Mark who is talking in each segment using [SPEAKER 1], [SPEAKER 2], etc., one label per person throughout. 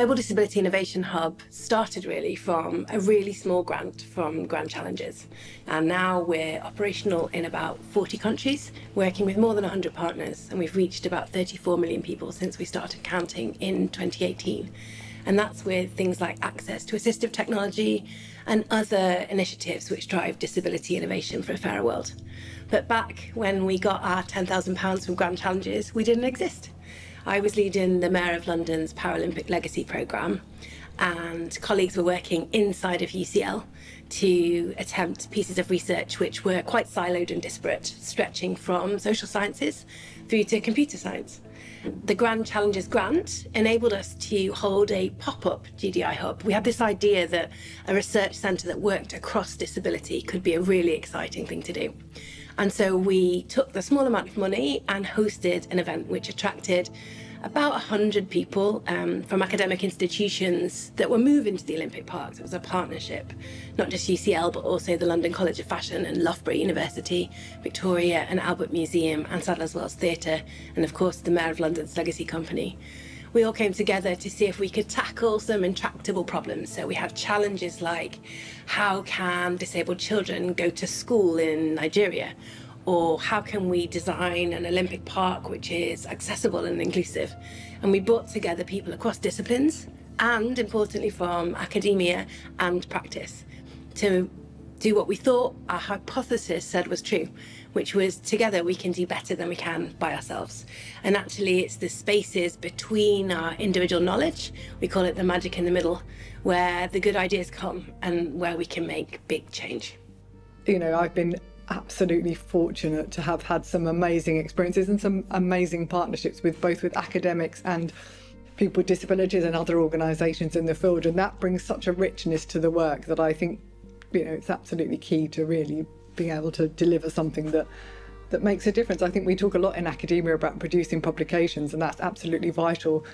[SPEAKER 1] Global Disability Innovation Hub started really from a really small grant from Grand Challenges. And now we're operational in about 40 countries, working with more than 100 partners. And we've reached about 34 million people since we started counting in 2018. And that's with things like access to assistive technology and other initiatives which drive disability innovation for a fairer world. But back when we got our £10,000 from Grand Challenges, we didn't exist. I was leading the Mayor of London's Paralympic Legacy programme, and colleagues were working inside of UCL to attempt pieces of research which were quite siloed and disparate, stretching from social sciences through to computer science. The Grand Challenges grant enabled us to hold a pop-up GDI Hub. We had this idea that a research centre that worked across disability could be a really exciting thing to do. And so we took the small amount of money and hosted an event which attracted about 100 people from academic institutions that were moving to the Olympic Parks. It was a partnership, not just UCL, but also the London College of Fashion and Loughborough University, Victoria and Albert Museum and Sadler's Wells Theatre, and of course the Mayor of London's Legacy Company. We all came together to see if we could tackle some intractable problems. So we had challenges like, how can disabled children go to school in Nigeria? Or how can we design an Olympic park which is accessible and inclusive? And we brought together people across disciplines and, importantly, from academia and practice to do what we thought our hypothesis said was true, which was together we can do better than we can by ourselves. And actually it's the spaces between our individual knowledge, we call it the magic in the middle, where the good ideas come and where we can make big change.
[SPEAKER 2] You know, I've been absolutely fortunate to have had some amazing experiences and some amazing partnerships with both with academics and people with disabilities and other organisations in the field, and that brings such a richness to the work that I think, you know, it's absolutely key to really being able to deliver something that makes a difference. I think we talk a lot in academia about producing publications, and that's absolutely vital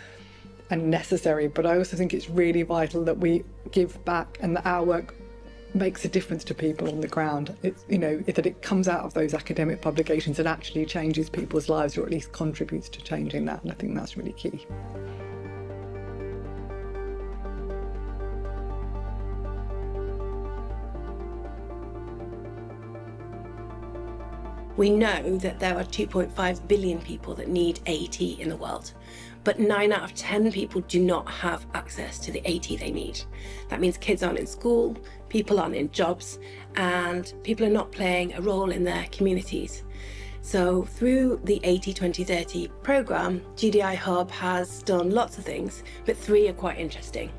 [SPEAKER 2] and necessary, but I also think it's really vital that we give back and that our work makes a difference to people on the ground. It's, you know, that it comes out of those academic publications and actually changes people's lives, or at least contributes to changing that, and I think that's really key.
[SPEAKER 1] We know that there are 2.5 billion people that need AT in the world, but 9 out of 10 people do not have access to the AT they need. That means kids aren't in school, people aren't in jobs, and people are not playing a role in their communities. So through the AT 2030 programme, GDI Hub has done lots of things, but 3 are quite interesting.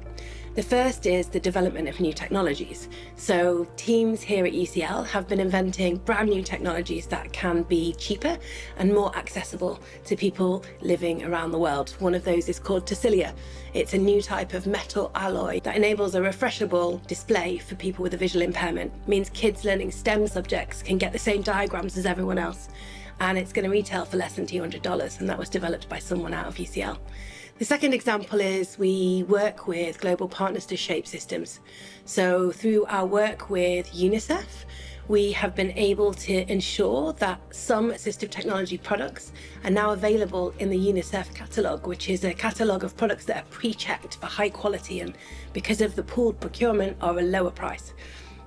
[SPEAKER 1] The first is the development of new technologies. So teams here at UCL have been inventing brand new technologies that can be cheaper and more accessible to people living around the world. One of those is called Tecilia. It's a new type of metal alloy that enables a refreshable display for people with a visual impairment. It means kids learning STEM subjects can get the same diagrams as everyone else. And it's going to retail for less than $200, and that was developed by someone out of UCL. The second example is we work with global partners to shape systems. So through our work with UNICEF, we have been able to ensure that some assistive technology products are now available in the UNICEF catalogue, which is a catalogue of products that are pre-checked for high quality and, because of the pooled procurement, are a lower price.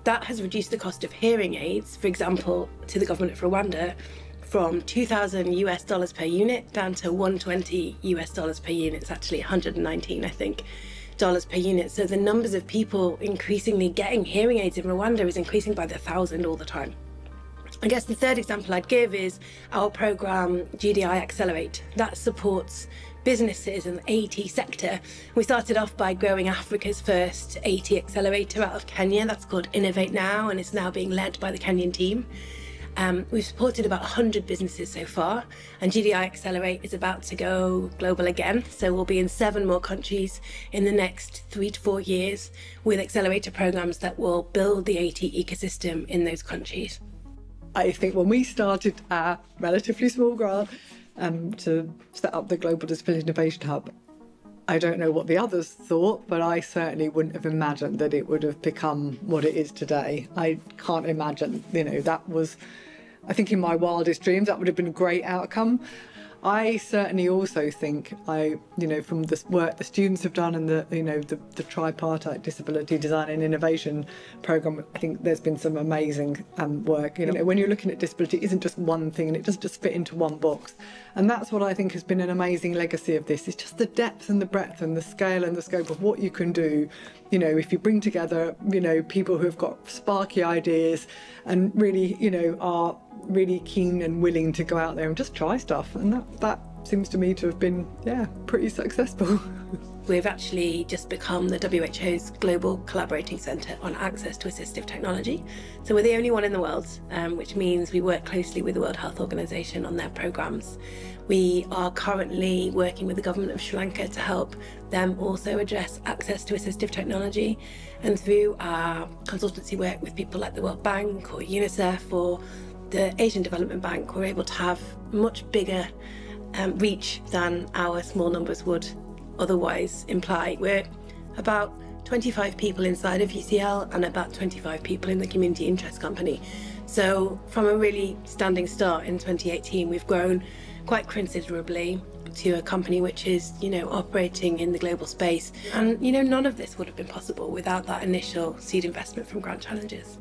[SPEAKER 1] That has reduced the cost of hearing aids, for example, to the government of Rwanda, from $2,000 per unit down to $120 per unit. It's actually 119, I think, dollars per unit. So the numbers of people increasingly getting hearing aids in Rwanda is increasing by the 1,000 all the time. I guess the third example I'd give is our programme GDI Accelerate. That supports businesses in the AT sector. We started off by growing Africa's first AT accelerator out of Kenya. That's called Innovate Now, and it's now being led by the Kenyan team. We've supported about 100 businesses so far, and GDI Accelerate is about to go global again. So we'll be in 7 more countries in the next 3 to 4 years with accelerator programs that will build the AT ecosystem in those countries.
[SPEAKER 2] I think when we started our relatively small grant to set up the Global Disability Innovation Hub, I don't know what the others thought, but I certainly wouldn't have imagined that it would have become what it is today. I can't imagine, you know, that was, I think in my wildest dreams, that would have been a great outcome. I certainly also think from the work the students have done and the tripartite disability design and innovation programme, I think there's been some amazing work. When you're looking at disability, it isn't just one thing and it doesn't just fit into one box. And that's what I think has been an amazing legacy of this. It's just the depth and the breadth and the scale and the scope of what you can do. If you bring together, people who have got sparky ideas and really, are really keen and willing to go out there and just try stuff. And that seems to me to have been, pretty successful.
[SPEAKER 1] We've actually just become the WHO's Global Collaborating Centre on Access to Assistive Technology. So we're the only one in the world, which means we work closely with the World Health Organization on their programmes. We are currently working with the government of Sri Lanka to help them also address access to assistive technology. And through our consultancy work with people like the World Bank or UNICEF or the Asian Development Bank, we're able to have much bigger reach than our small numbers would otherwise imply. We're about 25 people inside of UCL and about 25 people in the Community Interest Company. So from a really standing start in 2018, we've grown quite considerably to a company which is, operating in the global space. And, none of this would have been possible without that initial seed investment from Grand Challenges.